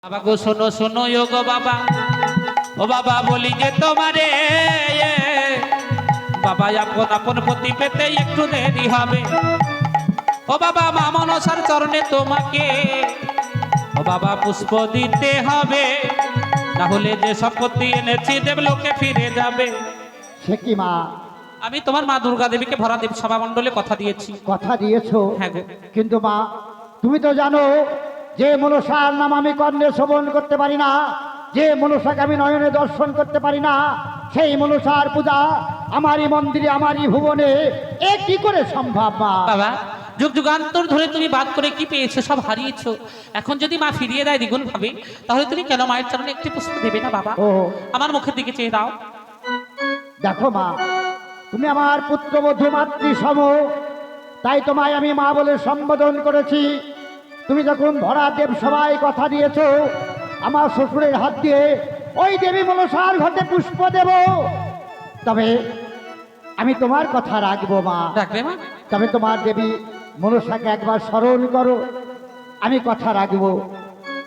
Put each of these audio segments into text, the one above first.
বাবা গো শোনো শোনো গো বাবা, ও বাবা বলি যে তোমারে বাবা আপন আপন পতি পেতে একটু দেরি হবে। ও বাবা মা মনসার চরণে তোমাকে ও বাবা পুষ্প দিতে হবে, না হলে যে সম্পত্তি এনেছি দেবলোকে ফিরে যাবে। সে কি মা? আমি তোমার মা দুর্গা দেবীকে ভরা দেব সভা মণ্ডলে কথা দিয়েছি। কথা দিয়েছো? হ্যাঁ গো। কিন্তু মা তুমি তো জানো যে মনসার নাম আমি কর্ণে শ্রবণ করতে পারি না, যে মনসাকে আমি নয়নে দর্শন করতে পারি না, সেই মনসার পূজা আমারই মন্দিরে আমারই ভুবনে এ কি করে সম্ভব মা? বাবা যুগ যুগান্তর ধরে তুমি বাদ করে কি পেয়েছো? সব হারিয়েছো। এখন যদি মা ফিরিয়ে দেয় দ্বিগুণ ভাবে, তাহলে তুমি কেন মায়ের চরণে একটি পুষ্প দেবে না বাবা? ও আমার মুখের দিকে চেয়ে দাও। দেখো মা, তুমি আমার পুত্রবধূ মাতৃ সম, তাই তোমায় আমি মা বলে সম্বোধন করেছি। তুমি যখন ভরা দেব সবাই কথা দিয়েছো আমার শ্বশুরের হাত দিয়ে ওই দেবী মনসার ঘটে পুষ্প দেব, তবে আমি তোমার কথা রাখবো মা। রাখবে মা? তবে তোমার দেবী মনসাকে একবার স্মরণ করো, আমি কথা রাখবো।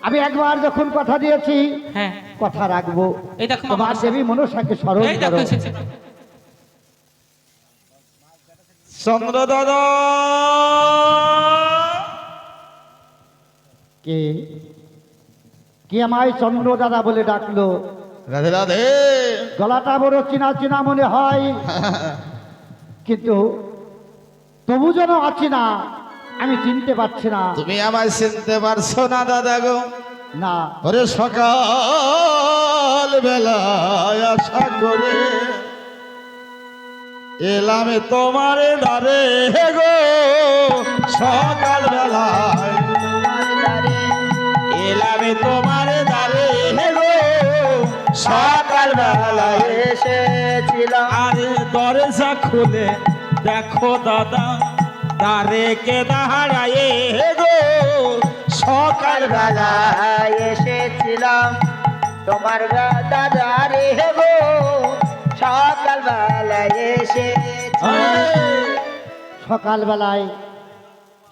আমি একবার যখন কথা দিয়েছি হ্যাঁ কথা রাখবো। এই দেখো তোমার দেবী মনসাকে স্মরণ এই দেখো করো। এসেছে। চন্দ্র দাদা কে কে আমায় চন্দ্র দাদা বলে ডাকলো? রাধে রাধে। গলাটা বড় চিনা চিনা মনে হয়, কিন্তু তবু যেন আছি না, আমি চিনতে পারছি না। তুমি আমায় চিনতে পারছো না দাদা গো? না ওরে সকাল বেলায় আশা করে এলাম তোমার দ্বারে গো, সকাল বেলায় এলাম তোমার দ্বারে গো, সকাল বেলায় এসেছিলাম। আরে দরজা খুলে দেখো দাদা, দ্বারে কে দাঁড়ায় গো, সকাল বেলায় এসেছিলাম তোমার দাদারে গো, সকাল বেলায় এসেছি। সকালবেলায়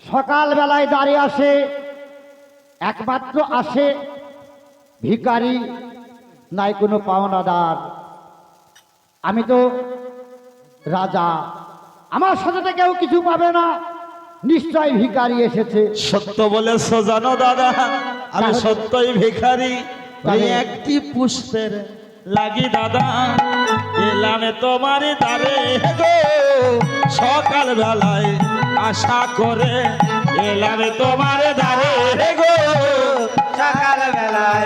সকালবেলায় দাঁড়িয়ে আসে, একমাত্র আসে ভিখারি, নাই কোনো পাওনাদার। আমি তো রাজা, আমার সাথে তো কেউ কিছু পাবে না, নিশ্চয় ভিখারি এসেছে। সত্য বলেছো জানো দাদা, আমি তাহলে- সত্যই ভিখারি। তাহলে- এই একটি পুষ্পের লাগি দাদা এলাম তোমার দ্বারে গো, সকাল বেলায় আশা করে এলাম তোমার দ্বারে গো, সকাল বেলায়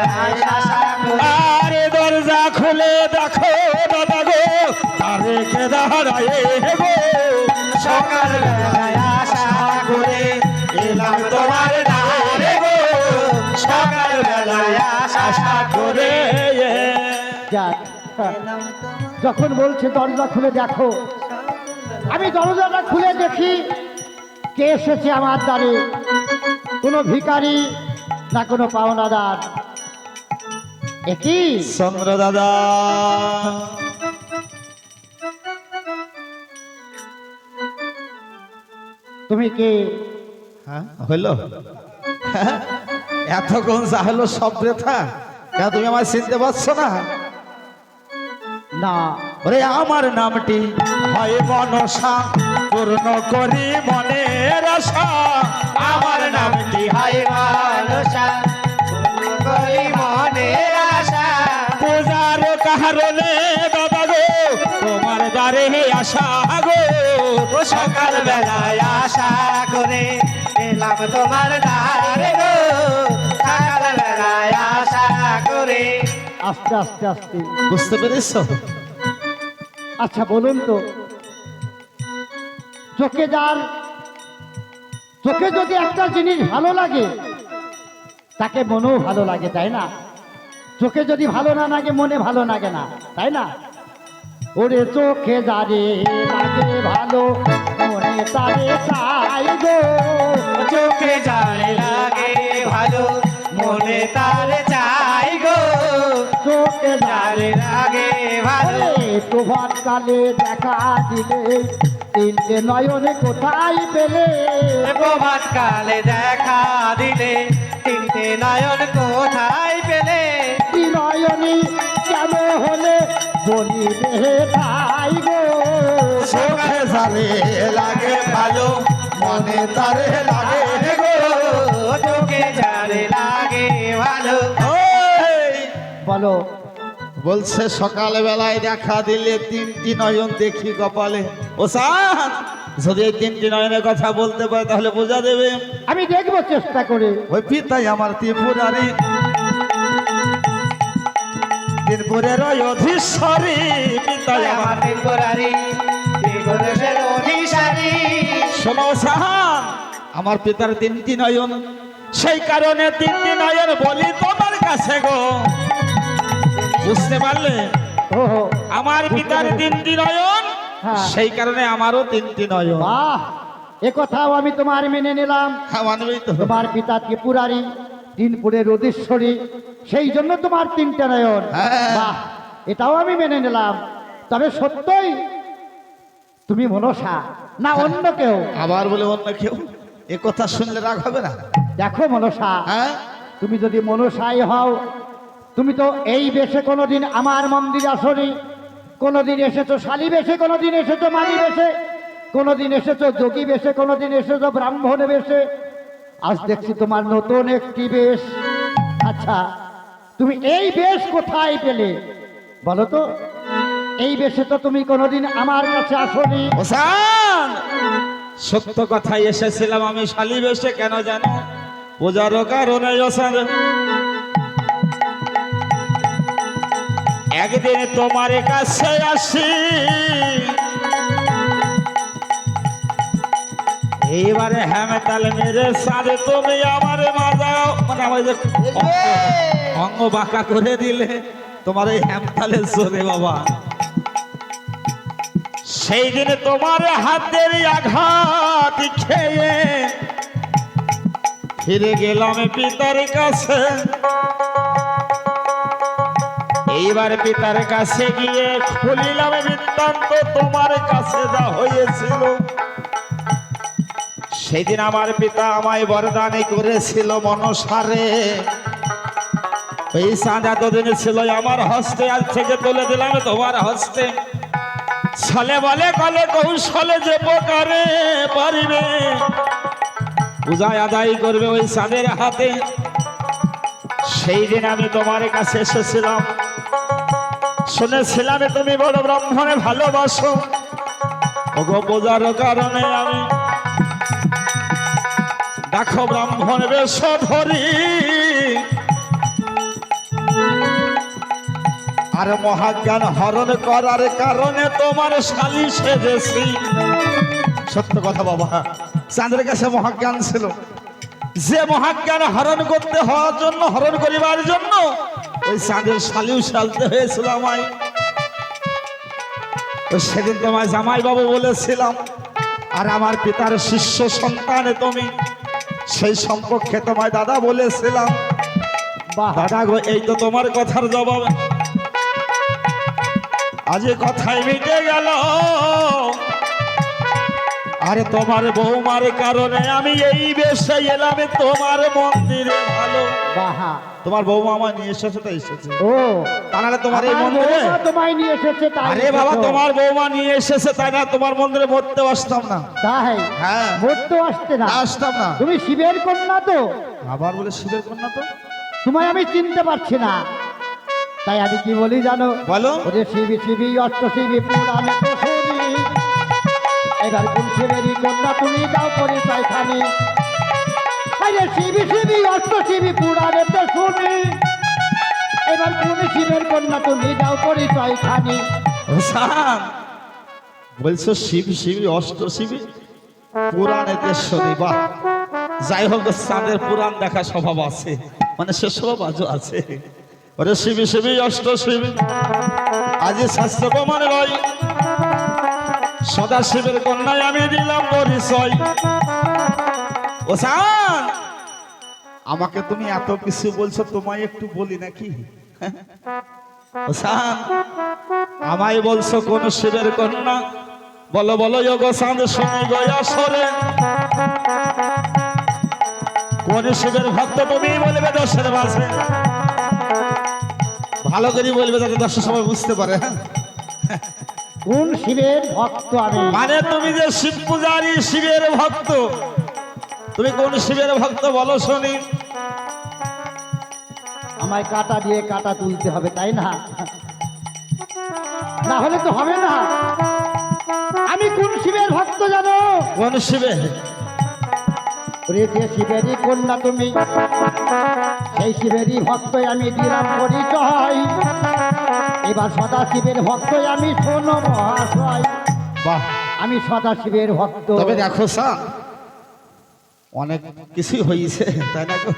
আশা করি। আরে দরজা খুলে দেখো দাদা গো, দ্বারে কে দাঁড়ায় গো, সকাল বেলায় আশা করে এলাম তোমার দ্বারে গো, সকাল বেলায় আশা করে। যাক, যখন বলছে দরজা খুলে দেখো, আমি দরজাটা খুলে দেখি কে এসেছে আমার দ্বারে। কোনো ভিখারি না কোনো পাওনাদার। একই চন্দ্র দাদা তুমি কে? হ্যাঁ হইল এতক্ষণ যা হলো সব বৃথা। কেন তুমি আমায় চিনতে পারছো না? না ওরে আমার নামটি হয় মনসা, পূর্ণ করি মনের আশা। আমার নামটি হয় মানুষা করি মনের আশা। পূজার কারণে দাদা গো, তোমার দ্বারে আশা গো, ও সকাল বেলায় আশা করে এলাম তোমার দ্বারে গো, সকাল বেলায় আশা করে। আস্তে আস্তে আস্তে। বুঝতে পেরেছো? আচ্ছা বলুন তো, চোখে যার চোখে যদি একটা জিনিস ভালো লাগে তাকে মনেও ভালো লাগে, তাই না? চোখে যদি ভালো না লাগে মনে ভালো লাগে না, তাই না? ওরে চোখে যারে লাগে ভালো মনে তারে চাই গো, চোখে যারে লাগে ভালো মনে তার চাই গো, চোখে যারে যারে লাগে ভালো। প্রভাত কালে দেখা দিলে তিনটে নয়নে কোথায় পেলে, প্রভাত কালে দেখা দিলে তিনটে তে নয়ন কোথায় পেলে নয়নী কেন হলে বলিবে তাই গো চোখে যারে লাগে ভালো মনে তারে লাগে গো চোখে যারে লাগে ভালো ওই বলো বলছে সকাল বেলায় দেখা দিলে তিনটি নয়ন দেখি কপালে ও সান যদি এই তিনটি নয়নের কথা বলতে পারে তাহলে বোঝা দেবে আমি দেখবো চেষ্টা করে ওই পিতাই আমার ত্রিপুরারি ত্রিপুরের ওই অধীশ্বরী পিতাই আমার আমার টেম্পোরারি দেশের অধিসারী শোনো সাহান আমার পিতার তিনটি নয়ন সেই কারণে তিনটি নয়ন বলি তোমার কাছে গো বুঝতে পারলে ও আমার পিতার তিনটি নয়ন হ্যাঁ। সেই কারণে আমারও তিনটি নয়ন বাহ এ কথাও আমি তোমার মেনে নিলাম হ্যাঁ মানবেই তো তোমার পিতা ত্রিপুরারি তিনপুরের অধীশ্বরী সেই জন্য তোমার তিনটে নয়ন হ্যাঁ। বাহ এটাও আমি মেনে নিলাম তবে সত্যই তুমি মনসা না অন্য কেউ আবার বলে অন্য কেউ এ কথা শুনলে রাগ হবে না দেখো মনসা হ্যাঁ তুমি যদি মনসাই হও তুমি তো এই বেশে কোনোদিন আমার মন্দিরে আসনি কোনোদিন এসেছো শালী বেশে কোনোদিন এসেছো মালি বেশে কোনোদিন এসেছো যোগী বেশে কোনোদিন এসেছো ব্রাহ্মণ বেশে আজ দেখছি তোমার নতুন একটি বেশ আচ্ছা তুমি এই বেশ কোথায় পেলে বলো তো এই বেশে তো তুমি কোনোদিন আমার কাছে আসনি ওসান সত্য কথাই এসেছিলাম আমি শালি বেশে কেন জানো পূজারও কারণে ওসান একদিন তোমার কাছে আসি এইবারে হ্যামেতাল মেরে সারে তুমি আমার মাজাও মানে আমার যে অঙ্গ বাঁকা করে দিলে তোমার এই হ্যামতালের জোরে বাবা সেই দিনে তোমার হাতের আঘাত খেয়ে ফিরে গেলাম পিতার কাছে এইবার পিতার কাছে গিয়ে খুলিলাম বৃত্তান্ত তোমার কাছে যা হয়েছিল সেদিন আমার পিতা আমায় বরদানি করেছিল মনসারে এই চাঁদা দুদিন ছিল আমার হস্তে আজ থেকে তুলে দিলাম তোমার হস্তে ছলে বলে কলে কৌশলে যে প্রকারে পারিবে পূজায় আদায় করবে ওই চাঁদের হাতে সেই দিন আমি তোমার কাছে এসেছিলাম শুনেছিলাম তুমি বড় ব্রাহ্মণে ভালোবাসো ওগো পূজার কারণে আমি দেখো ব্রাহ্মণ বেশ ধরি আর মহাজ্ঞান হরণ করার কারণে তোমার শালি সেজেছি সত্য কথা বাবা চাঁদের কাছে মহাজ্ঞান ছিল যে মহাজ্ঞান হরণ করতে হওয়ার জন্য হরণ করিবার জন্য ওই চাঁদের শালিও সালতে হয়েছিল আমায় তো সেদিন তোমায় জামাই বাবু বলেছিলাম আর আমার পিতার শিষ্য সন্তানে তুমি সেই সম্পর্কে তোমায় দাদা বলেছিলাম বাহ দাদা গো এই তো তোমার কথার জবাব আজ এ কথাই মিটে গেল আরে তোমার বৌমার কারণে আমি এই বেশে এলাম তোমার মন্দিরে ভালো বাহ তোমার বৌমা আমার নিয়ে এসেছে তো এসেছে ও তাহলে তোমার এই আমার মন্দিরে বৌমা তোমায় নিয়ে এসেছে তাই আরে বাবা এসেছো। তোমার বৌমা নিয়ে এসেছে তাই না তোমার মন্দিরে মরতে আসতাম না তাই হ্যাঁ মরতেও আসতে না আসতাম না তুমি শিবের কন্যা তো আবার বলে শিবের কন্যা তো তোমায় আমি চিনতে পারছি না তাই আমি কি বলি জানো বলো ওরে শিবি শিবি অষ্ট শিবি পুরাণে তো শুনি এবার কোন শিবেরই কন্যা তুমি যাও পরিচয় খানি আরে শিবি শিবি অষ্ট শিবি পুরাণে তো শুনি এবার কোন শিবের কন্যা তুমি যাও পরিচয় খানি হোসান বলছো শিব শিবী অষ্ট শিবী পুরাণেতে শুনি বাহ যাই হোক চাঁদের পুরাণ দেখা স্বভাব আছে মানে সে স্বভাব আজও আছে ওরে শিবী শিবী অষ্ট শিবী আজ শাস্ত্র প্রমাণ রয় সদা শিবের কন্যায় আমি দিলাম পরিচয় হোসান আমাকে তুমি এত কিছু বলছো তোমায় একটু বলি নাকি হোসান আমায় বলছো কোন শিবের কন্যা বলো বলো যোগ চাঁদ শুনি গয়া সরে কোন শিবের ভক্ত তুমি বলবে দশের মাঝে, ভালো করে বলবে যাতে দর্শক সবাই বুঝতে পারে। কোন শিবের ভক্ত আমি? মানে তুমি যে শিব পূজারী, শিবের ভক্ত, তুমি কোন শিবের ভক্ত বলো শুনি। আমায় কাটা দিয়ে কাটা তুলতে হবে, তাই না? না হলে তো হবে না। আমি কোন শিবের ভক্ত জানো? কোন শিবের? ওরে যে শিবেরই কন্যা তুমি, সেই শিবেরই ভক্ত আমি দিলাম পরিচয়। এবার সদা শিবের ভক্ত আমি, শোনো মহাশয়, বাহ, আমি সদা শিবের ভক্ত। তবে দেখো স্যার, অনেক কিছুই হয়েছে, তাই না গো?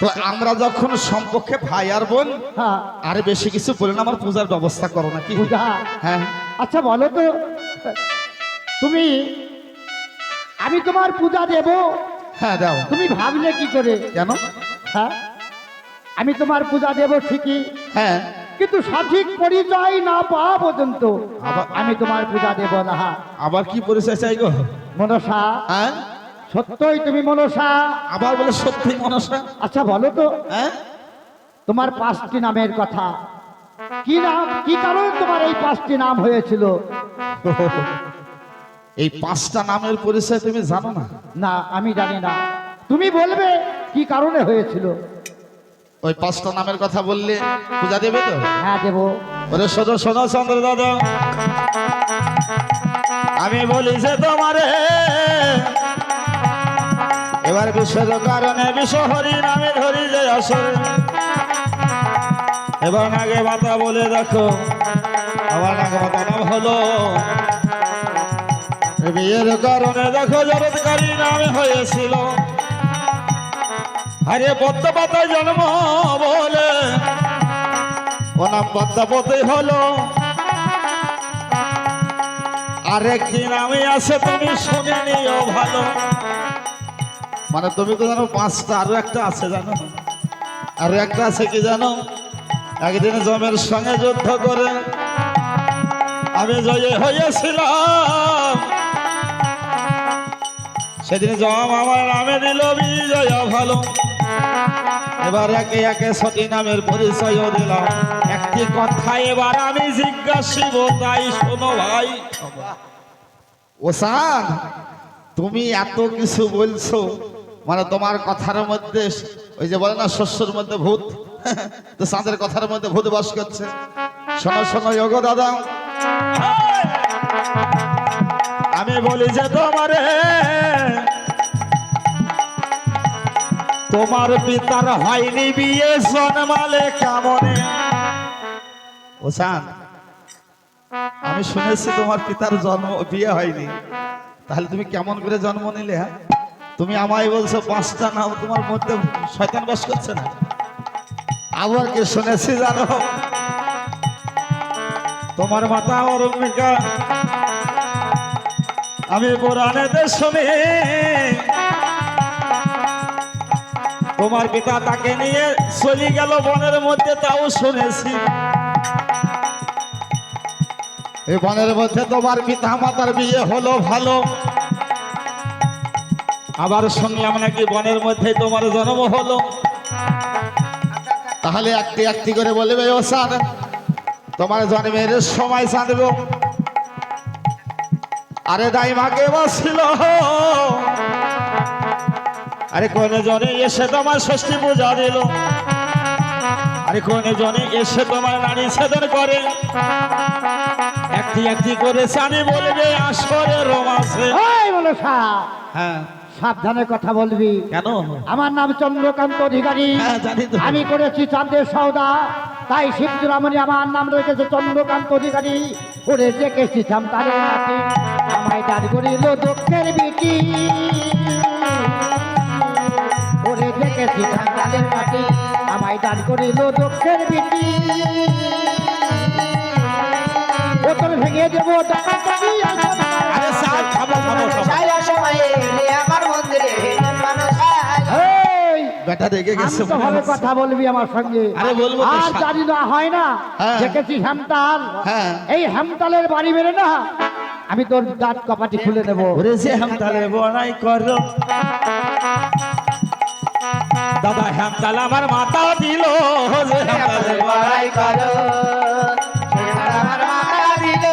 তো আমরা যখন সম্পর্কে ভাই আর বোন, হ্যাঁ, আর বেশি কিছু বলে না, আমার পূজার ব্যবস্থা করো নাকি? পূজা। হ্যাঁ, আচ্ছা বলো তো, তুমি, আমি তোমার পূজা দেব, হ্যাঁ দাও। তুমি ভাবলে কি করে? কেন? হ্যাঁ, আমি তোমার পূজা দেব ঠিকই, হ্যাঁ, কিন্তু সঠিক পরিচয় না পাওয়া পর্যন্ত আবার- আমি তোমার পূজা দেব না। আবার কি পরিচয় চাই গো? মনসা, হ্যাঁ, সত্যই তুমি মনসা? আবার বলে সত্যি মনসা? আচ্ছা বলো তো, হ্যাঁ, তোমার 5টি নামের কথা, কি নাম, কি কারণে তোমার এই 5টি নাম হয়েছিল? এই 5টা নামের পরিচয় তুমি জানো না? না, আমি জানি না, তুমি বলবে কি কারণে হয়েছিল। ওই 5টা নামের কথা বললে পূজা দেবে তো? হ্যাঁ দেব। ওরে শোনো শোনো চন্দ্র দাদা, আমি বলি যে তোমারে এবার বিশ্বের কারণে বিশ্ব হরি নামে ধরি যে আসরে, এবার নাগে মাতা বলে দেখো, আমার নাগে মাতা নাম হলো, বিয়ের কারণে দেখো জগৎকারী নামে হয়েছিল, আরে পদ্ম পাতায় জন্ম বলে ও নাম পদ্মাবতী হলো, আরেকটি নামে আছে তুমি শুনে নিও ভালো। মানে তুমি তো জানো 5টা, আরো একটা আছে জানো? আরো একটা আছে কি জানো? একদিন জমের সঙ্গে যুদ্ধ করে আমি জয় হয়েছিলাম, সেদিন জম আমার নামে দিল বিজয় ভালো। এবার একে একে সতী নামের পরিচয় দিলাম, একটি কথা এবার আমি জিজ্ঞাসিব, তাই শোনো ভাই। ওসান, তুমি এত কিছু বলছো, মানে তোমার কথার মধ্যে ওই যে বলে না শস্যের মধ্যে ভূত, তো চাঁদের কথার মধ্যে ভূত বাস করছে। শোনো শোনো যোগ দাদা, আমি বলি যে তোমারে, তোমার পিতার হয়নি বিয়ে, জন্মালে কেমনে? ওসান, আমি শুনেছি তোমার পিতার জন্ম বিয়ে হয়নি, তাহলে তুমি কেমন করে জন্ম নিলে? হ্যাঁ, তুমি আমায় বলছো 5টা নাম, তোমার মধ্যে শয়তান বাস করছে না? আবার কি শুনেছি জানো? তোমার মাতা অরুণিকা, আমি পুরাণেতে শুনি তোমার পিতা তাকে নিয়ে চলে গেল বনের মধ্যে, তাও শুনেছি। এই বনের মধ্যে তোমার পিতা মাতার বিয়ে হলো ভালো, আবার শুনলাম নাকি বনের মধ্যে তোমার জন্ম হলো। তাহলে একটি একটি করে বলবে, ও সান, তোমার জন্মের সময় জানব। আরে দাইমাকে বসছিল, আরে কোন জনে এসে তোমার ষষ্ঠী পূজা দিল, আরে কোন জনে এসে তোমার নারী ছেদন করে, একটি একটি করে সানি বলবে আসরে রোমাসে। এই মনসা, হ্যাঁ, সাবধানে কথা বলবি। কেন? আমার নাম চন্দ্রকান্ত অধিকারী, হ্যাঁ, জানি তো। আমি করেছি চাঁদের সওদা, তাই শিবচূড়ামণি আমার নাম রেখেছে চন্দ্রকান্ত অধিকারী। ওরে ডেকেছি তারে নাকি, আমায় দাঁড় করিল দুঃখের বিটি। ওরে ডেকেছি তাদের নাকি, আমায় দাঁড় করিল দুঃখের বিটি। বোতল ভেঙে দেবো, আরে সাহেব, থামো থামো থামো। সারা সময় এলে আমার মন্দিরে মনসায়। এই, বেটা রেগে গেছে মনে শান্তভাবে হচ্ছে। কথা বলবি আমার সঙ্গে। আরে বলবো তো, আর জানি না, হয় না, হ্যাঁ। দেখেছি হেমতাল, হ্যাঁ। এই হেমতালের বাড়ি বেড়ে না আমি তোর দাঁত কপাটি খুলে নেব। ওরে যে হেমতালের বড়াই করো দাদা, হেমতাল আমার মাথা দিল, যে হেমতালের বড়াই করো সে আমার মাথা দিল।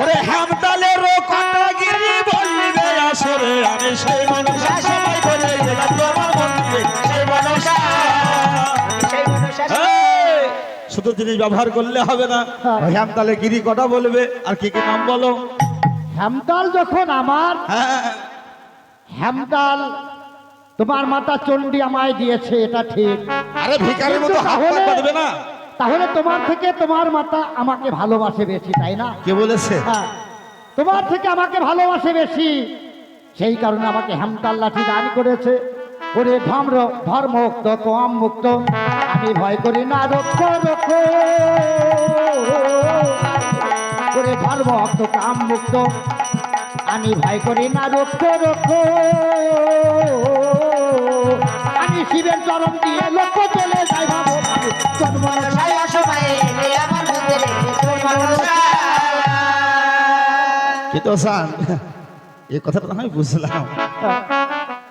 ওরে হেমতালের কাটাগিরি বলবে আসরে, আমি সেই মনসা সবাই বলে গেলাম তোমার মন্দিরে, সেই মনসা। সেই মনসা এই, শুধু জিনিস ব্যবহার করলে হবে না, ওই হেমতালে গিরি কটা বলবে, আর কি কি নাম বলো? হেমতাল যখন আমার, হ্যাঁ, হেমতাল তোমার মাতা চণ্ডী আমায় দিয়েছে, এটা ঠিক। আরে ভিখারির মতো হাত তাহলে- পাতবে না। তাহলে তোমার থেকে তোমার মাতা আমাকে ভালোবাসে বেশি, তাই না? কে বলেছে? হ্যাঁ, তোমার থেকে আমাকে ভালোবাসে বেশি, সেই কারণে আমাকে হেমতাল লাঠি দান করেছে। ওরে ধর্মমুক্ত কম মুক্ত, আমি ভয় করি না রক্ষ রক্ষ। ওরে ধর্মমুক্ত কাম মুক্ত, আমি ভয় করি না রক্ষ রক্ষ। আমি শিবের চরণ দিয়ে লক্ষ্য চলে যাই, ভাবো আমি জন্ম মনসাই অসময়ে এলে আমার মন্দিরে তোর মনসা। কিন্তু সান, এই কথাটা তো আমি বুঝলাম,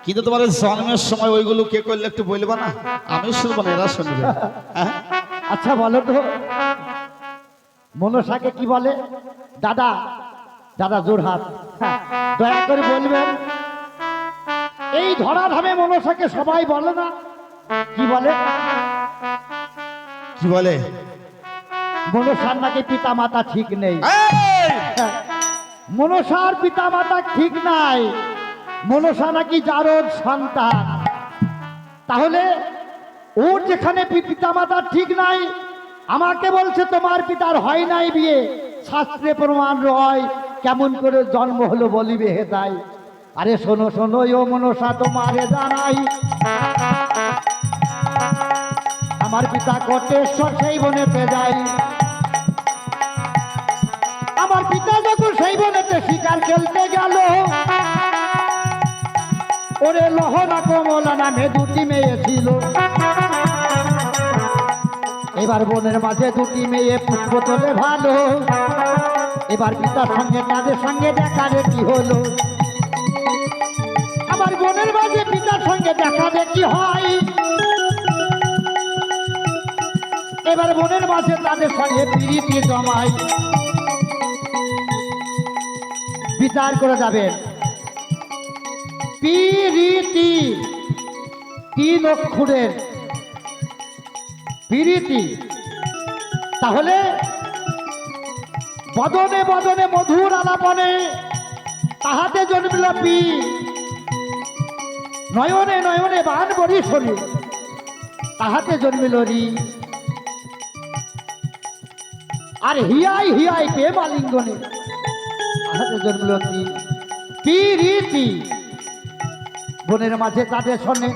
কিন্তু তোমার ওই জন্মের সময় ওইগুলো কে করলে একটু বলবা না? আমি শুনবো না, এরা শুনবে। হ্যাঁ? আচ্ছা বলো তো, মনসাকে কি বলে? দাদা, দাদা জোরহাট, হ্যাঁ, দয়া করে বলবেন, এই ধরাধামে মনসাকে সবাই বলে না, কি বলে? কি বলে? মনসার নাকি পিতা মাতা ঠিক নেই। এই! হ্যাঁ, মনসার পিতা মাতা ঠিক নাই, মনসা নাকি জারদ সন্তান। তাহলে ওর যেখানে পিতা মাতা ঠিক নাই, আমাকে বলছে তোমার পিতার হয় নাই বিয়ে, শাস্ত্রে প্রমাণ রয়, কেমন করে জন্ম হলো বলিবে হে তাই। আরে শোনো শোনো ও মনসা, তোমারে জানাই, আমার পিতা কোটেশ্বর সেই বনেতে যাই। আমার পিতা যখন সেই বনেতে শিকার খেলতে গেল, ওরে লহনা কমলা নামে দুটি মেয়ে ছিল। এবার বনের মাঝে দুটি মেয়ে পুষ্প তোলে ভালো, এবার পিতার সঙ্গে তাদের সঙ্গে দেখা দেখি হলো। আমার বনের মাঝে পিতার সঙ্গে দেখা দেখি হয়, এবার বনের মাঝে তাদের সঙ্গে প্রীতি জমায়। বিচার করে যাবেন, প্রীতি, তিন অক্ষরের প্রীতি। তাহলে বদনে বদনে মধুর আলাপনে তাহাতে জন্মিল পি, নয়নে নয়নে বান বরিশনে তাহাতে জন্মিল রি। আর হিয়াই হিয়াই প্রেম আলিঙ্গনে তাহাতে জন্মিল তি। প্রীতি বনের মাঝে তাদের সনে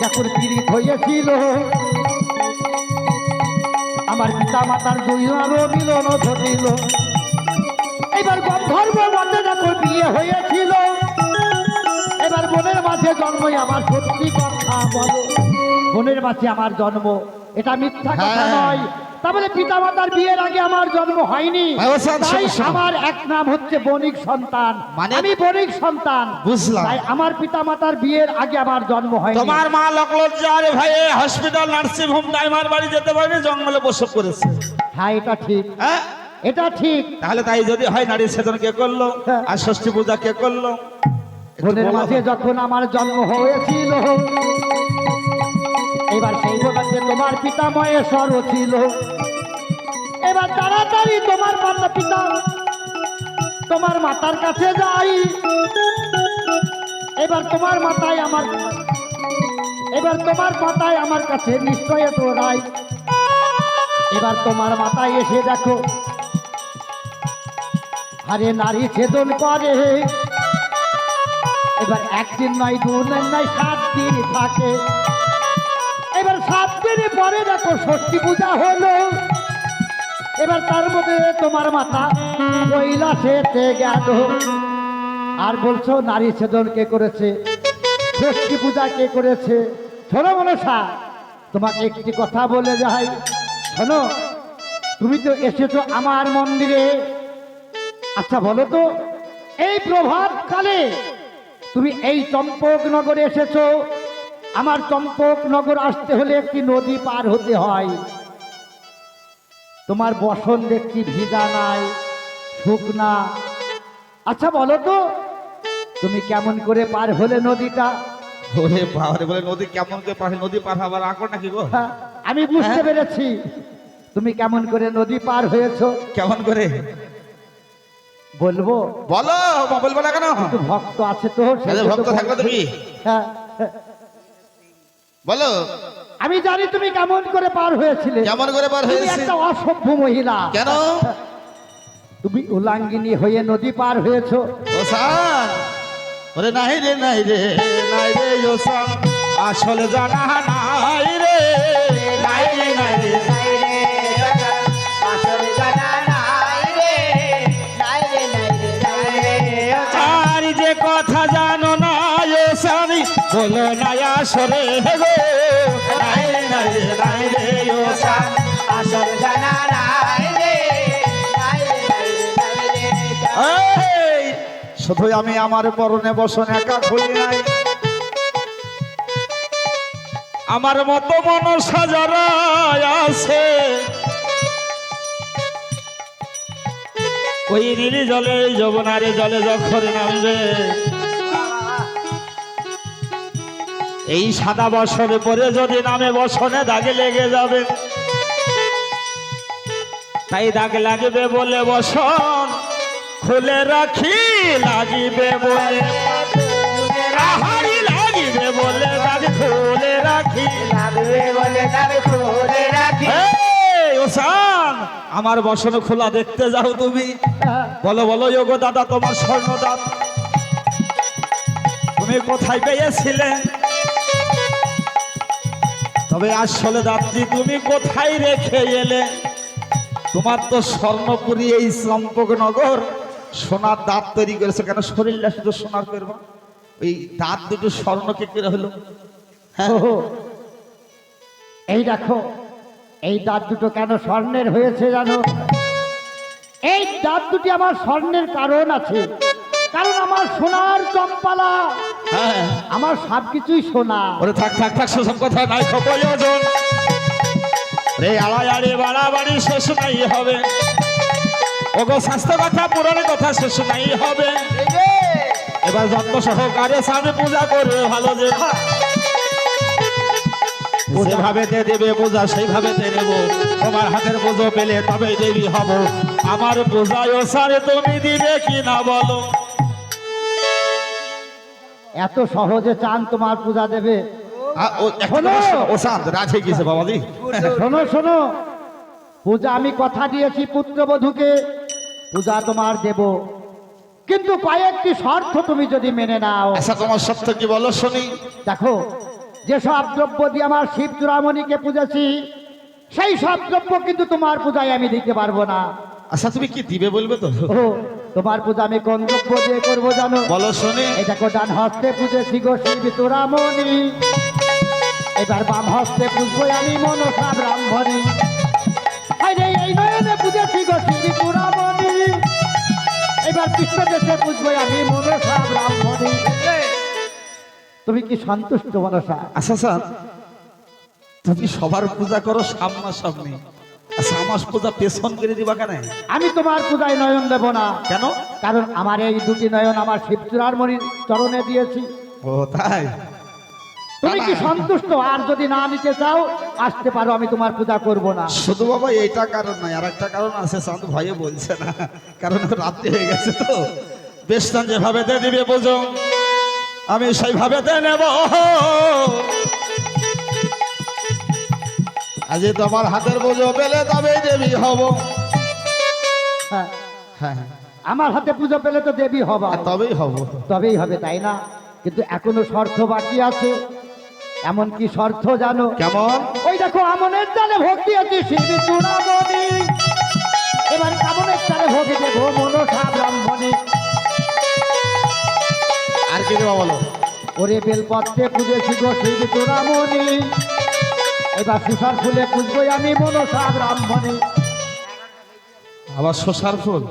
যখন পীড়িত হয়েছিল, আমার পিতা মাতার দুই মিলন ঘটিল। এবার গন্ধর্ব মধ্যে যখন বিয়ে হয়েছিল, এবার বনের মাঝে জন্মই আমার সত্যি কথা বলো, বনের মাঝে আমার জন্ম, এটা মিথ্যা কথা হ্যাঁ। নয়। তারপরে পিতা মাতার বিয়ের আগে আমার জন্ম হয়নি, তাই আমার এক নাম হচ্ছে বণিক সন্তান, মানে? আমি বণিক সন্তান। বুঝলাম। তাই আমার পিতা মাতার বিয়ের আগে আমার জন্ম হয়নি। তোমার মা লকলজ্জা রে ভাই হসপিটাল নার্সিং হোম দাইমার বাড়ি যেতে পারেনি, জঙ্গলে প্রসব করেছে। হ্যাঁ এটা ঠিক, হ্যাঁ, এটা ঠিক। তাহলে তাই যদি হয়, নারী সেদন কে করলো হ্যাঁ। আর ষষ্ঠী পূজা কে করলো? একটু বনের বলো। মাঝে যখন আমার জন্ম হয়েছিল, এবার সেই বোঝাতে তোমার পিতা মহেশ্বর ছিল। এবার তাড়াতাড়ি তোমার মাতা পিতা তোমার মাতার কাছে যাই। এবার তোমার মাতায় আমার কাছে নিশ্চয় তোরাই। এবার তোমার মাতায় এসে দেখো, আরে নারী ছেদন করে। এবার একদিন নয়, দুদিন নয়, 7 দিন থাকে। এবার 7 দিন পরে দেখো ষষ্ঠী পূজা হলো। এবার তার মধ্যে তোমার মাতা কৈলাসেতে গেল, আর বলছো নারী ছেদন কে করেছে, ষষ্ঠী পূজা কে করেছে। শোনো মনসা, তোমাকে একটি কথা বলে যাই, শোনো, তুমি তো এসেছো আমার মন্দিরে, আচ্ছা বলো তো, এই প্রভাত কালে তুমি এই চম্পক নগরে এসেছো। আমার চম্পক নগর আসতে হলে একটি নদী পার হতে হয়। তোমার বসন দেখছি ভিজা নাই, শুকনা। আচ্ছা বলো তো, তুমি কেমন করে পার হলে নদীটা? ওরে বাবারে, বলে নদী কেমন করে পার নদী পার হবার আকর নাকি গো? হ্যাঁ, আমি বুঝতে পেরেছি তুমি কেমন করে নদী পার হয়েছো। কেমন করে বলবো? বলো, বলবো না কেন? কিন্তু ভক্ত আছে তো, আরে ভক্ত থাকবে তুমি হ্যাঁ, বলো। আমি জানি তুমি কেমন করে পার হয়েছিলে। কেমন করে পার তুমি হয়েছি? একটা অসভ্য মহিলা। কেন? তুমি উলাঙ্গিনী হয়ে নদী পার হয়েছো। ওসান, ওরে নাই রে নাই রে নাই রে ওসান, আসলে জানা নাই রে নাই রে নাই রে। নাই রে দাদা, আসল জানা নাই রে, নাই রে, নাই রে, নাই রে, আর যে কথা জানো না ওসান, বলো না আসলে গো নাই রে নাই রে নাই রে ওসান। আসল জানা নাই রে, নাই রে, নাই রে, নাই রে, এই, শুধু আমি আমার পরনে বসন একা খুলি নাই, আমার মতো মনসা যারা আছে ওই রিলি জলে যমুনারে জলে যখন নামবে, এই সাদা বসনে পরে যদি নামে বসনে দাগে লেগে যাবে। তাই দাগ লাগবে বলে বসন খুলে রাখি, লাগিবে বলে আহারি লাগিবে বলে দাগ খুলে রাখি। লাগবে বলে তার খুলে রাখি। এই ওসান, আমার বসন খোলা দেখতে যাও তুমি। বলো বলো যোগো দাদা, তোমার স্বর্ণদাত তুমি কোথায় পেয়েছিলে? তবে আসলে দাত্রী তুমি কোথায় রেখে এলে? তোমার তো স্বর্ণপুরী এই চম্পকনগর সোনার দাঁত তৈরি করেছে। কেন শরীরটা শুধু সোনার করবো? ওই দাঁত দুটো স্বর্ণকে করে হলো? হ্যাঁ, ওহো, এই দেখো, এই দাঁত দুটো কেন স্বর্ণের হয়েছে জানো? এই দাঁত দুটি আমার স্বর্ণের কারণ আছে। কারণ আমার সোনার চম্পালা, হ্যাঁ। আমার সব কিছুই সোনা। ওরে থাক থাক থাক, সেসব কথা নাই প্রয়োজন রে। আড়াই বাড়াবাড়ি শেষ নাই হবে, ওগো স্বাস্থ্য কথা পুরানো কথা শেষ নাই হবে। এবার যত্ন সহকারে সামনে পূজা করবে ভালো, যে যেভাবে দেবে পূজা সেইভাবে দেব। তোমার হাতের পুজো পেলে তবেই দেবী হব। আমার পূজায় সারে তুমি দিবে কি না বলো? এত সহজে চান তোমার পূজা দেবে? শোনো ও শান্ত রাধে গেছে বাবাজি। শোনো শোনো, পূজা আমি কথা দিয়েছি পুত্রবধূকে, পূজা তোমার দেব, কিন্তু কয়েকটি শর্ত তুমি যদি মেনে নাও। আচ্ছা তোমার সত্য কি বলো শুনি। দেখো, যেসব দ্রব্য দিয়ে আমার শিব চূড়ামণিকে পূজেছি, সেই সব দ্রব্য কিন্তু তোমার পূজায় আমি দিতে পারবো না। আচ্ছা তুমি কি দিবে বলবে তো? ও, তোমার পূজা আমি কোন দ্রব্য দিয়ে করবো জানো? বলো শুনি। এই দেখো, ডান হস্তে পুজেছি গো শিব চূড়ামণি, এবার বাম হস্তে পুজবো আমি মনসা ব্রাহ্মণী। আরে এই নয়নে পুজেছি গো শিব চূড়ামণি, এবার কৃষ্ণদেশে পুজবো আমি মনসা ব্রাহ্মণী। তুমি কি সন্তুষ্ট মনসা? আচ্ছা স্যার, তুমি সবার পূজা করো সামনাসামনি, আচ্ছা আমার পূজা পেছন করে দিবা কেন? আমি তোমার পূজায় নয়ন দেব না। কেন? কারণ আমার এই দুটি নয়ন আমার শিব চূড়ামণির চরণে দিয়েছি। ও তাই? তুমি কি সন্তুষ্ট? আর যদি না নিতে চাও আসতে পারো, আমি তোমার পূজা করব না। শুধু বাবা এইটা কারণ নয়, আর একটা কারণ আছে, শান্ত ভয়ে বলছে না, কারণ রাত্রি হয়ে গেছে তো। বেশটান যেভাবে দিয়ে দিবে বুঝো, আমি সেইভাবে দিয়ে নেব। আজ তোমার হাতের বুঝো পেলে তবেই দেবী হব। হ্যাঁ, হ্যাঁ, আমার হাতে পুজো পেলে তো দেবী হবা, তবেই হব। তবেই হবে, তাই না? কিন্তু এখনো শর্ত বাকি আছে। এমন কি শর্ত জানো? কেমন? ওই দেখো, আমনের চালে ভক্তি আছে শিব চূড়ামণি, এবার কামনের চালে ভোগে দেবো মনসা ব্রাহ্মণী। আর কি দেবা বলো? ওরে বেলপত্রে পুজেছি গো শিব চূড়ামণি, এবার সুসার ফুলে পুজবো আমি মনসা ব্রাহ্মণী। আবার শশার ফুল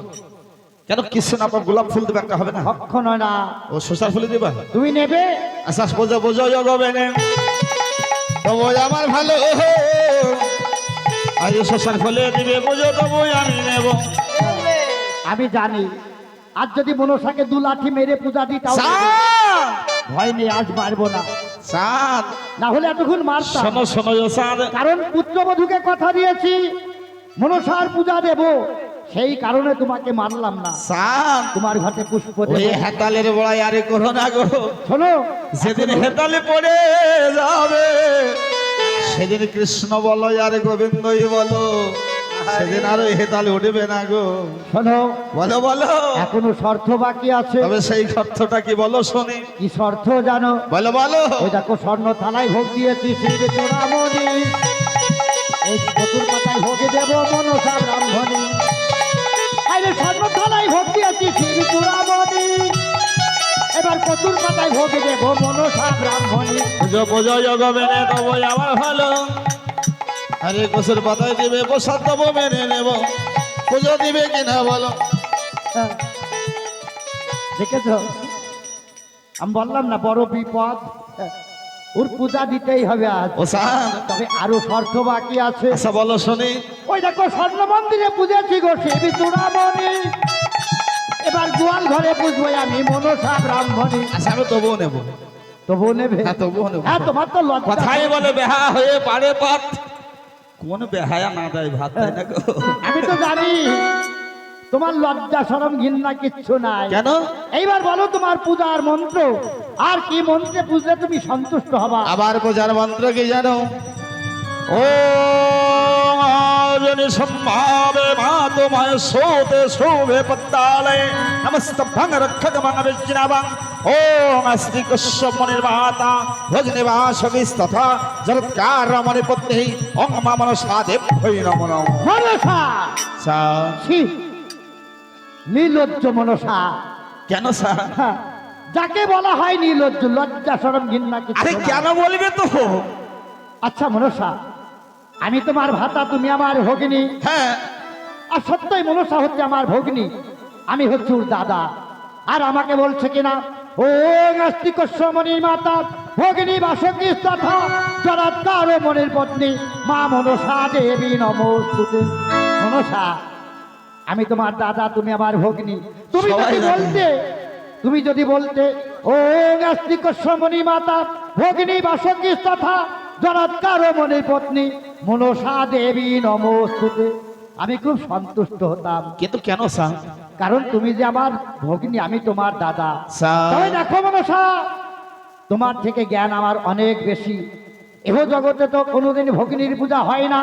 কেন কিছু না পাব গোলাপ ফুল দেবে একটা হবে না কখনো না। ও শোষার ফুল দিবা তুমি নেবে? আচ্ছা বোঝো বোঝো জগবেনে তবু আমার ভালো আজ শোষার ফুলে দিবে বোঝো তবু আমি নেব আমি জানি আজ যদি মনসাকে 2 লাঠি মেরে পূজা দিই তাও চাঁদ ভয় নেই, আজ মারবো না, চাঁদ না হলে এতক্ষণ মারতাম। শোনো শোনো ও চাঁদ কারণ পুত্রবধূকে কথা দিয়েছি মনসার পূজা দেব, সেই কারণে তোমাকে মারলাম না। চাঁদ তোমার ঘাটে পুষ্প ওই দেব। হেতালের বড়াই আরে করো না গো শোনো, যেদিন হেতালে পড়ে যাবে সেদিন কৃষ্ণ বলো আর গোবিন্দই বলো সেদিন আর ওই হেতালে উঠবে না গো শোনো, বলো বলো এখনো শর্ত বাকি আছে। তবে সেই অর্থটা কি বলো শুনি কি শর্ত জানো? বলো বলো ওই দেখো স্বর্ণ থালায় ভোগ দিয়েছি শিবে চূড়ামণি, এই চতুর পাতায় ভোগে দেব মনসা ব্রাহ্মণী। আরে স্বর্ণ থালায় ভোগ দিয়েছি শিবে চূড়ামণি, এবার চতুর পাতায় ভোগে দেব মনসা ব্রাহ্মণী। পুজো পুজো জগবেনে তবু আমার ভালো আরে গোসের পাতায় দিবে প্রসাদ দেবো মেনে নেব পুজো দিবে কিনা বলো হ্যাঁ। দেখেছো, আমি বললাম না বড় বিপদ, হ্যাঁ। ওর পূজা দিতেই হবে আজ। ও চাঁদ তবে আরো শর্ত বাকি আছে। আচ্ছা বলো শুনি ওই দেখো স্বর্ণ মন্দিরে পুজেছি গো শিবি চূড়ামণি, এবার গোয়াল ঘরে পুজবো আমি মনসা ব্রাহ্মণী। আচ্ছা আমি তবুও নেব তবু নেবে? হ্যাঁ তবুও নেব হ্যাঁ, তোমার তো লজ্জা। কথাই বলে বেহা হয়ে পারে পাত কোন বেহায়া না দেয় ভাত দেয় না গো আমি তো জানি তোমার লজ্জা শরম ঘৃণা কিচ্ছু নাই। কেন এইবার বলো তোমার পূজার মন্ত্র, আর কি মন্ত্রে পুজলে তুমি সন্তুষ্ট হবা? আবার পূজার মন্ত্র কি জানো ও জনি সম্ভাবে মা তোমায় সোতে শোভে পদ্মালে নমস্ত ভঙ্গ রক্ষক মঙ্গ বিজ্ঞাবাং ও আস্তি কশ্যপ মনির মাতা ভগ্নে বাসবিস তথা জরৎকার মনি পত্নী অং মা মনসা দেবৈ নমো নমঃ মনসা! সা ছি! নির্লজ্জ মনসা! কেন সা হ্যাঁ, যাকে বলা হয় নির্লজ্জ, লজ্জা শরম ঘৃণা কিচ্ছু আরে নাই। কেন বলবে তো আচ্ছা মনসা, আমি তোমার ভাতা, তুমি আমার ভগিনী, হ্যাঁ আর সত্যই মনসা হচ্ছে আমার ভগ্নী, আমি হচ্ছে ওর দাদা। আর আমাকে বলছে কিনা ও নাস্তিকস্বমণির মাতা ভগিনী বাসকি তথা জরাৎকার মনির পত্নী মা মনসা দেবী নমস্তুতে। মনসা, আমি তোমার দাদা, তুমি আমার ভগ্নী। তুমি সবাই যদি জানে। বলতে, তুমি যদি বলতে ও নাস্তিকস্বমণি মাতা ভগিনী বাসকি তথা জরাৎকার মনির পত্নী মনসা দেবী নমস্তুতে, আমি খুব সন্তুষ্ট হতাম। কিন্তু কেন সা কারণ তুমি যে আমার ভগিনী, আমি তোমার দাদা। সা তবে দেখো মনসা, তোমার থেকে জ্ঞান আমার অনেক বেশি। এহ জগতে তো কোনোদিন ভগিনীর পূজা হয় না,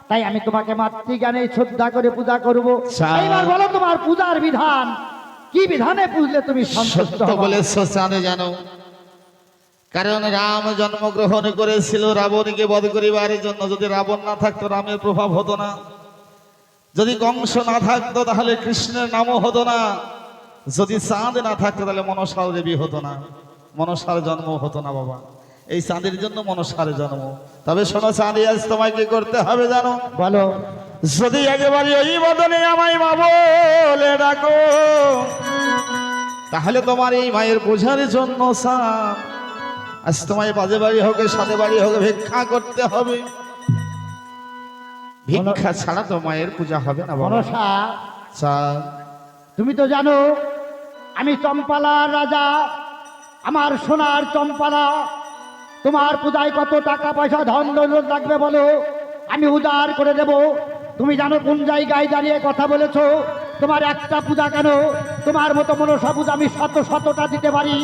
তাই আমি তোমাকে মাতৃজ্ঞানে শ্রদ্ধা করে পূজা করব। স্যার। এইবার বলো তোমার পূজার বিধান কি, বিধানে পুজলে তুমি সন্তুষ্ট সত্য হবা? বলে শ্মশানে জানো, কারণ রাম জন্মগ্রহণ করেছিল রাবণকে বধ করিবার জন্য। যদি রাবণ না থাকতো রামের প্রভাব হতো না, যদি কংস না থাকতো তাহলে কৃষ্ণের নামও হতো না, যদি চাঁদ না থাকতো তাহলে মনসার দেবী হতো না, মনসার জন্ম হতো না বাবা। এই চাঁদের জন্য মনসার জন্ম। তবে শোনো চাঁদি, আজ তোমায় কি করতে হবে জানো? বলো। যদি একেবারে ওই বদনে আমায় মা বলে ডাকো, তাহলে তোমার এই মায়ের বোঝার জন্য চাঁদ আজ তোমায় বাজে বাড়ি হোক সাথে বাড়ি হোক ভিক্ষা করতে হবে। ভিক্ষা ছাড়া তো মায়ের পূজা হবে না বাবা। মনসা, চাঁদ তুমি তো জানো আমি চম্পালার রাজা, আমার সোনার চম্পালা। তোমার পূজায় কত টাকা পয়সা ধন দৌলত লাগবে বলো, আমি উদার করে দেব। তুমি জানো কোন জায়গায় দাঁড়িয়ে কথা বলেছো? তোমার একটা পূজা কেন, তোমার মতো মনসা পূজা আমি শতটা দিতে পারি।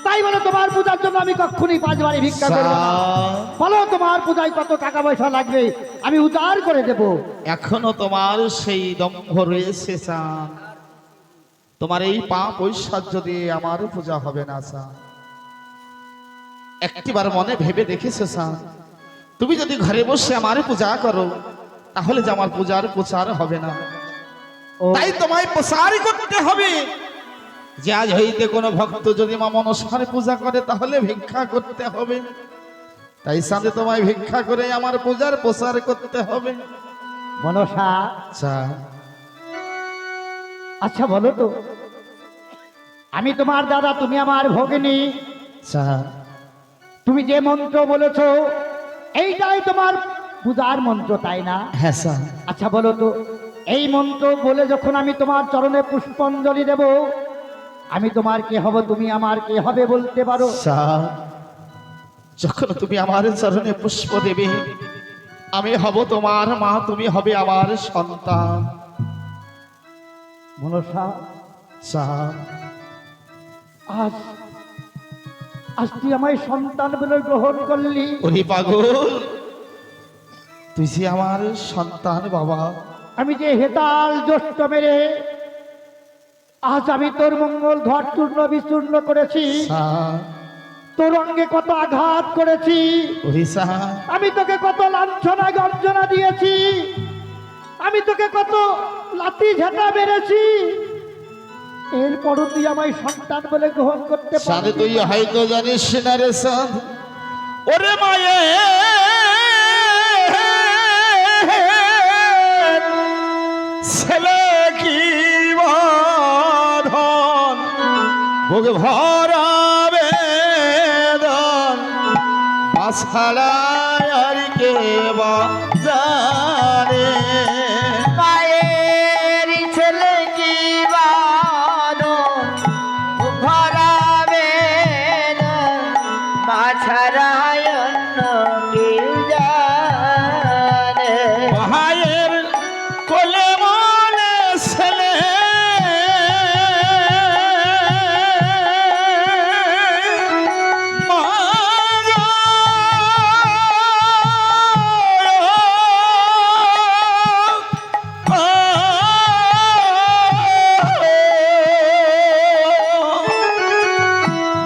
তাই বলে তোমার পূজার জন্য আমি কখনই 5 বাড়ি ভিক্ষা করবো না। চাঁদ, বলো তোমার পূজায় কত টাকা পয়সা লাগবে, আমি উদার করে দেব। এখনো তোমার সেই দম্ভ রয়েছে চাঁদ। তোমার এই পাপ ঐশ্বর্য দিয়ে আমার পূজা হবে না চাঁদ। একটিবার মনে ভেবে দেখেছো চাঁদ, তুমি যদি ঘরে বসে আমার পূজা করো তাহলে যে আমার পূজার প্রচার হবে না। ও, তাই তোমায় প্রচার করতে হবে যে আজ হইতে কোনো ভক্ত যদি মা মনসার পূজা করে তাহলে ভিক্ষা করতে হবে। তাই সাথে তোমায় ভিক্ষা করে আমার পূজার প্রচার করতে হবে। মনসা, আচ্ছা আচ্ছা বলো তো, আমি তোমার দাদা, তুমি আমার ভগিনী, তুমি যে মন্ত্র বলেছো এইটাই তোমার পূজার মন্ত্র, তাই না? হ্যাঁ স্যার। আচ্ছা বলো তো, এই মন্ত্র বলে যখন আমি তোমার চরণে পুষ্পাঞ্জলি দেব, আমি তোমার কে হব, তুমি আমার কে হবে বলতে পারো? স্যার, যখন তুমি আমার চরণে পুষ্প দেবে, আমি হব তোমার মা, তুমি হবে আমার সন্তান। মনসা, স্যার, আজ আজ তুই আমায় সন্তান বলে গ্রহণ করলি। ওরে পাগল, তুই যে আমার সন্তান বাবা। আমি যে হেতাল জ্যৈষ্ঠ মেরে আজ আমি তোর মঙ্গল ঘর চূর্ণ বিচূর্ণ করেছি, স্যার, তোর অঙ্গে কত আঘাত করেছি, ওরে স্যার, আমি তোকে কত লাঞ্ছনা গঞ্জনা দিয়েছি, আমি তোকে কত লাঠি ঝাঁটা মেরেছি, এরপরও তুই আমায় সন্তান বলে গ্রহণ করতে স্যার পারবি তুই না। হয়তো জানিস না রে স্যার, ওরে মায়ে ছেলে কি বাঁধন, বুক ভরা বেদন, মাছাড়া আর কে বা জানে। মায়ের ছেলে কি বাঁধন, ভরা বেদন, মা ছাড়া অন্য কেউ জানে। মায়ের কোলে মনে ছেলে, মা গো,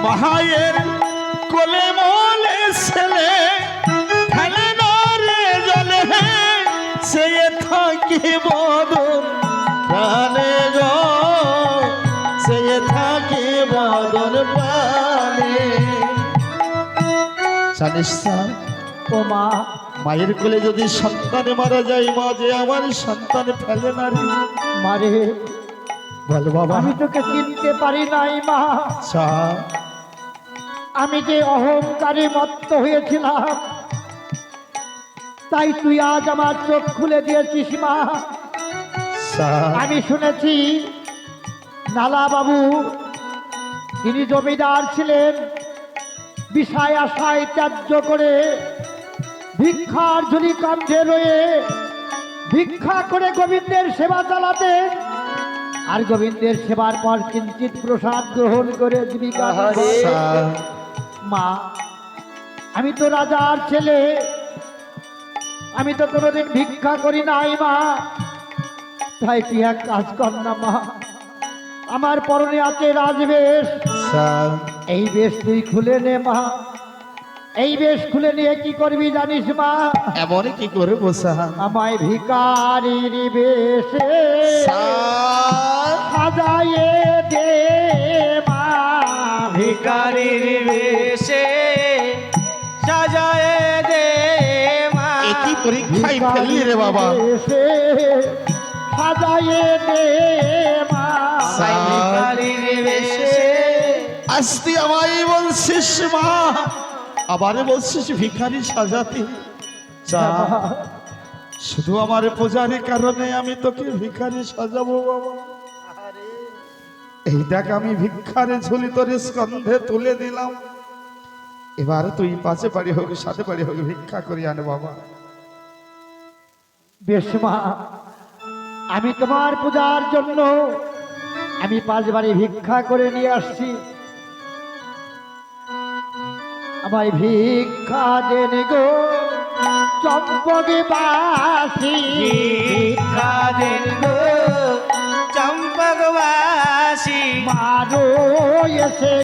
মায়ের কোলে মনে ছেলে, খেলে না রে জলে, সে থাকে বদন প্রাণে গো, সে থাকে বদন প্রাণে। জানিস স্যার, ও মা, মায়ের কোলে যদি সন্তান মারা যায়, মা যে আমার সন্তান ফেলে না রে। মারে, বল বাবা। আমি তোকে চিনতে পারি নাই মা, স্যার, আমি যে অহংকারে মত্ত হয়েছিলাম, তাই তুই আজ আমার চোখ খুলে দিয়েছিস মা। স্যার, আমি শুনেছি নালা বাবু, তিনি জমিদার ছিলেন, বিষয় আশায় ত্যায্য করে ভিক্ষার ঝুলি কাঁধে রয়ে ভিক্ষা করে গোবিন্দের সেবা চালাতেন, আর গোবিন্দের সেবার পর কিঞ্চিত প্রসাদ গ্রহণ করে জীবিকা নির্বাহ। স্যার, মা, আমি তো রাজার ছেলে, আমি তো কোনোদিন ভিক্ষা করি নাই মা, তাই তুই এক কাজ কর না মা, আমার পরনে আছে রাজবেশ, স্যার, এই বেশ তুই খুলে নে মা। এই বেশ খুলে নিয়ে কি করবি জানিস মা? এমন কি করে বসা। আমায় ভিকারির বেশে স্যার, সাজায়ে দে মা, ভিখারির বেশে সাজায়ে দে মা। একই পরীক্ষায় ফেললি রে বাবা। বেশে সাজায়ে দে মা। স্যার, ভিখারির বেশে আস্তি আমায় বলছিস মা, আবার বলছিস ভিখারি সাজাতে। স্যার, শুধু আমার পূজারের কারণে আমি তোকে ভিখারি সাজাবো বাবা? এই দেখ আমি ভিক্ষারে ঝুলি তোর স্কন্ধে তুলে দিলাম, এবার তুই পাশে পারি হোক সাথে পারি হোক ভিক্ষা করি আনে বাবা। বেশ মা, আমি তোমার পূজার জন্য আমি 5 বাড়ি ভিক্ষা করে নিয়ে আসছি, আমায় ভিক্ষা দেন গো চম্পকে বাসি, ভিক্ষা দেন গো চম্পকবাসী। মারো এসে